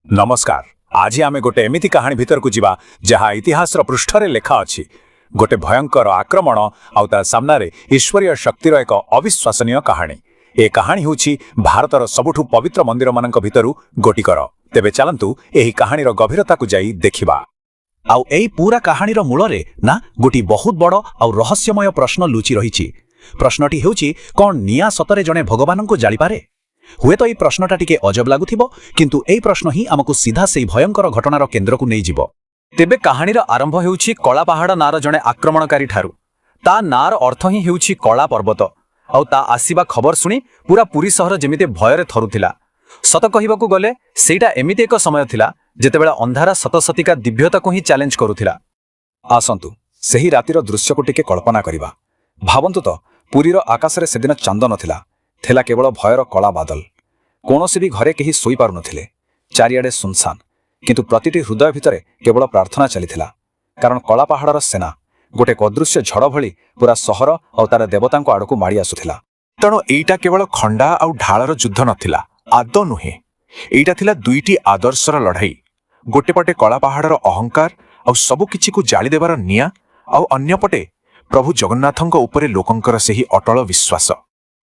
नमस्कार। आज आमे गोटे एमिति कहानी भीतर को जीवा जहाँ इतिहास पृष्ठरे लेखा अछि। गोटे भयंकर आक्रमण आउ ता सामनारे ईश्वरीय शक्तिर एक अविश्वसनीय कहानी। ए कहानी होछि भारतर सबुठु पवित्र मंदिर मानक भितरु गोटिकर। तेबे चलंतु एही कहानीर गभीरता को जाई देखिबा। आउ एई पूरा कहानीर मूलरे ना गोटी बहुत बड़ आउ रहस्यमय प्रश्न लुचि रहिछि। प्रश्नटी हेउछि कोन निया सतरे जणे भगवानंको जाळी पारे। हुए तो यह प्रश्नटा टिके अजब लागुथिबो, किंतु एई प्रश्न ही आमको सीधा सेई भयंकर घटनार केंद्र को नहीं जिवो। तेबे कहानीर आरंभ हेउछि कला पहाड़ नार जणे आक्रमणकारी ठारू। ता नार अर्थ ही हेउछि कला पर्वत। आउ ता आसीबा खबर सुनी पूरा पुरी सहर जेमिते भयरे थरुथिला। सत कहिबाकू गले सेटा एमिते एक समय थिला जेतेबेला अंधारा सतसतिका दिव्यता को ही चैलेंज करूथिला। आसंतु सेही रातिर दृश्य को टिके कल्पना करिबा। भावंतु तो पुरीर आकाशरे सेदिन चांद नथिला, थेला केवल भयर कला बादल। कौनसी भी घरे कहीं सोई पारु नथिले। चारिआडे सुनसान, किंतु प्रतिटी हृदय भितरे केवल प्रार्थना चलीथिला। कारण कला पहाड़र सेना गोटे अदृश्य झड़ भली पूरा सहर और तार देवतांको आड़को माड़ी आसुथिला। तेणु एइटा केवल खंडा आउ ढालर युद्ध नथिला, आदौ नुहे। एइटा थिला दुईटी आदर्शर लड़ाई। गोटे पटे कला पहाड़र अहंकार आउ सबु किछि को जाली देबार निया, आउ अन्य पटे प्रभु जगन्नाथंको उपरे लोकंकर सेही अटल विश्वास।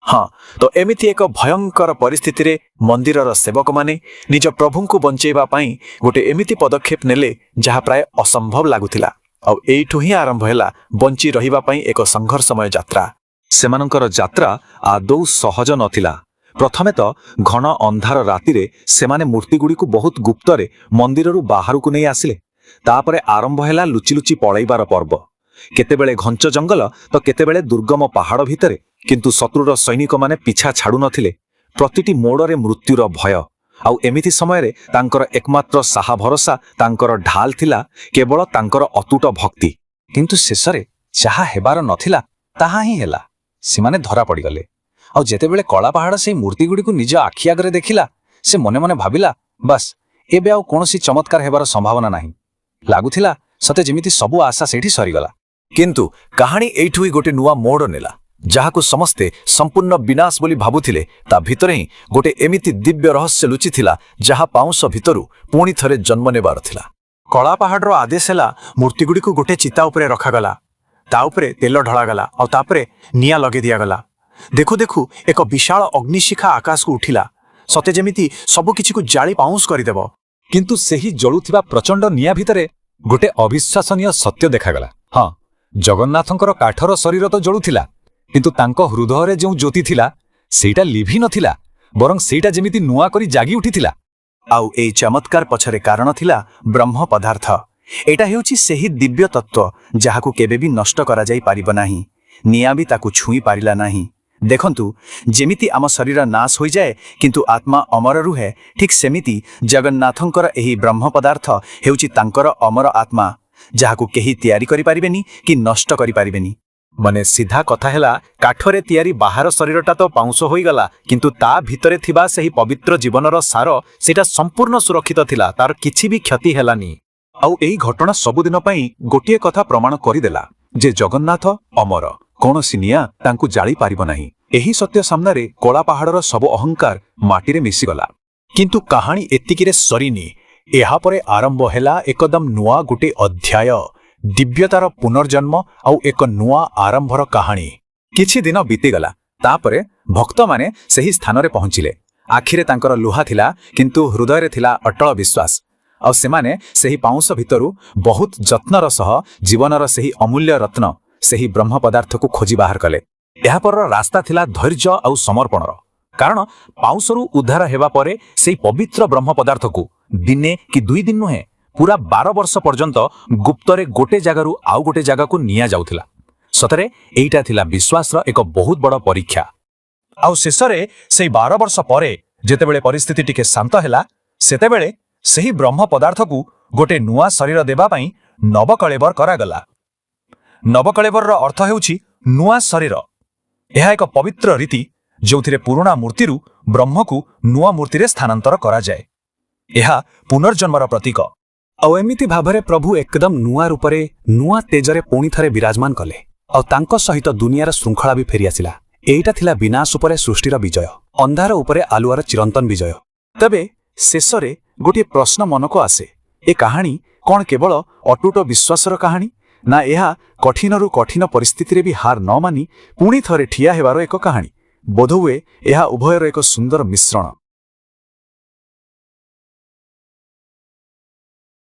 हाँ, तो एमिति एक भयंकर परिस्थिति रे मंदिरर सेवक माने निज प्रभु को बंचेबा पाई गोटे एमिति पदक्षेप नेले जहाँ प्राय असंभव लागुथिला। आउ एइठु ही आरंभ हैला बंची रहिबा पाई एक संघर्षमय यात्रा। सेमानंकर यात्रा आदौ सहज नथिला। प्रथमे तो घन अंधार रातिरे सेमाने मूर्ति गुडी को बहुत गुप्तरे मंदिररु बाहर को नहीं आसिले। तापरे आरंभ हैला लुचि लुचि पळैबार पर्व। केतेबेले घंच जंगल तो केतेबेले दुर्गम पहाड़ भितरे, किंतु शत्रुर सैनिक माने पिछा छाड़ू नथिले। प्रतिटी मोड़रे मृत्युर भय। आउ एमिति समय रे तांकर एकमात्र साहा भरोसा तांकर ढाल थिला केवल तांकर अतुट भक्ति। किंतु शेषरे जहा हेबार नथिला ताहा ही हेला। सेमाने धरा पड़ी गले। आउ जेतेबेले कला पहाड़ से मूर्ति गुडी को निज आखि आगरे देखिला, से मने मने भाबिला बस एबे आउ कोनोसी चमत्कार हेबार संभावना नाही। लागुथिला सते जेमिति सबु आशा सेठी सरीगला। किंतु कहानी एइठु ही गोटे नुआ मोड़ नेला, जहाँ को समस्ते संपूर्ण विनाश बोली भाबुथिले। ता भितरे ही गोटे एमिति दिव्य रहस्य लुचि थिला जहाँ पाउंस भितरु पुणी थरे जन्म नेबार थिला। कला पहाड़र आदेश हैला मूर्ति गुडी को गोटे चिता उपरे रखागला। ता उपरे तेल ढलागला और तापरे निया लगे दियागला। देखु देखु एक विशाल अग्निशिखा आकाश को उठिला, सते जेमिति सबु किछि को जाली पाउंस करिदेबो। किंतु सेही जळुथिबा प्रचंड निया भितरे गोटे अविश्वसनीय सत्य देखागला। हाँ, जगन्नाथंकर काठर शरीर तो जळुथिला, किंतु तांको हृदय जो ज्योति थिला सेटा लिभि नथिला, बरं सेटा जेमिति नुआ करी जागी उठिथिला। आउ ए चमत्कार पछरे कारण थिला ब्रह्म पदार्थ। एटा हेउछि सेही दिव्य तत्व जहाकू केबे भी नष्ट करा जाई पारिबो नाही। निया भी ताकू छुई पारिला नाही। देखंतु जेमिति आम शरीर नाश होई जाए किंतु आत्मा अमर रुहे, ठीक सेमिति जगन्नाथंकर एही ब्रह्म पदार्थ हेउछि तांकर अमर आत्मा, जहाकू केही तयारी करि पारिबेनी कि नष्ट करि पारिबेनी। माने सीधा कथा हैला काठरे तयारी बाहर शरीरटा तो पाउंस होई गला, किंतु ता भितरे थिबा सेही पवित्र जीवनर सार सेटा संपूर्ण सुरक्षित थिला, तार किछि भी क्षति हेलानी। आउ एही घटना सबुदिन पई गोटिए कथा प्रमाण करिदेला जे जगन्नाथ अमर, कौनसी निया तांकु जाली पारिबो नाही। एही सत्य सामनारे कला पहाड़र सब अहंकार माटीरे मिसिगला। किंतु कहानी एतिकिरे सरीनी। एहा परे आरंभ हैला एकदम नुआ गोटे अध्याय, दिव्यतार पुनर्जन्म आउ एक नुआ आरंभर कहानी। किछि दिन बीतीगला, तापरे भक्त माने सेही स्थान रे पहुंचिले। आखिरे तांकर लुहा थिला, किंतु हृदय रे थिला अटल विश्वास। आउ सेमाने सेही पाउंस भितरु बहुत जत्नर सह जीवनर सेही अमूल्य रत्न, सेही ब्रह्म पदार्थ को खोजी बाहर कले। एहा पर रास्ता थिला धैर्य आउ समर्पणर। कारण पाउंसरु उद्धार हेबा परे सेही पवित्र ब्रह्म पदार्थ को दिने कि दुई दिन नुहे, पूरा 12 वर्ष पर्यंत गुप्तरे गोटे जगारू आउ गोटे जगह को निया जाउथिला। सतरे एइटा थिला विश्वासर एक बहुत बड़ परीक्षा। आउ शेषरे सेही 12 वर्ष परे जेतेबेले परिस्थिति टिके शांत हैला, सेतेबेले सेही ब्रह्म पदार्थ को गोटे नुआ शरीर देबा पई नवकळेबर करागला। नवकळेबर अर्थ हेउछि नुआ शरीर। यह एक पवित्र रीति जोथिरे पुराणा मूर्तिरु ब्रह्म को नुआ मूर्ति रे स्थानांतर करा जाए। यह पुनर्जन्मर प्रतीक। आउ एमिति भाबरे प्रभु एकदम नुआ रूपरे नुआ तेजरे पुणी थरे विराजमान कले। आउ तांको सहित दुनियार श्रृंखला भी फेरी आसिला। एइटा थिला विनाश उपरे सृष्टिर विजय, अंधार उपरे आलुआर चिरंतन विजय। तबे शेषरे ଗୋଟିଏ ପ୍ରଶ୍ନ ମନକୁ ଆସେ, ଏ କାହାଣୀ କ'ଣ କେବଳ ଅଟୁଟ ବିଶ୍ୱାସର କାହାଣୀ, ନା ଏହା କଠିନରୁ କଠିନ ପରିସ୍ଥିତିରେ ବି ହାର ନ ମାନି ପୁଣି ଥରେ ଠିଆ ହେବାର ଏକ କାହାଣୀ? ବୋଧହୁଏ ଏହା ଉଭୟର ଏକ ସୁନ୍ଦର ମିଶ୍ରଣ।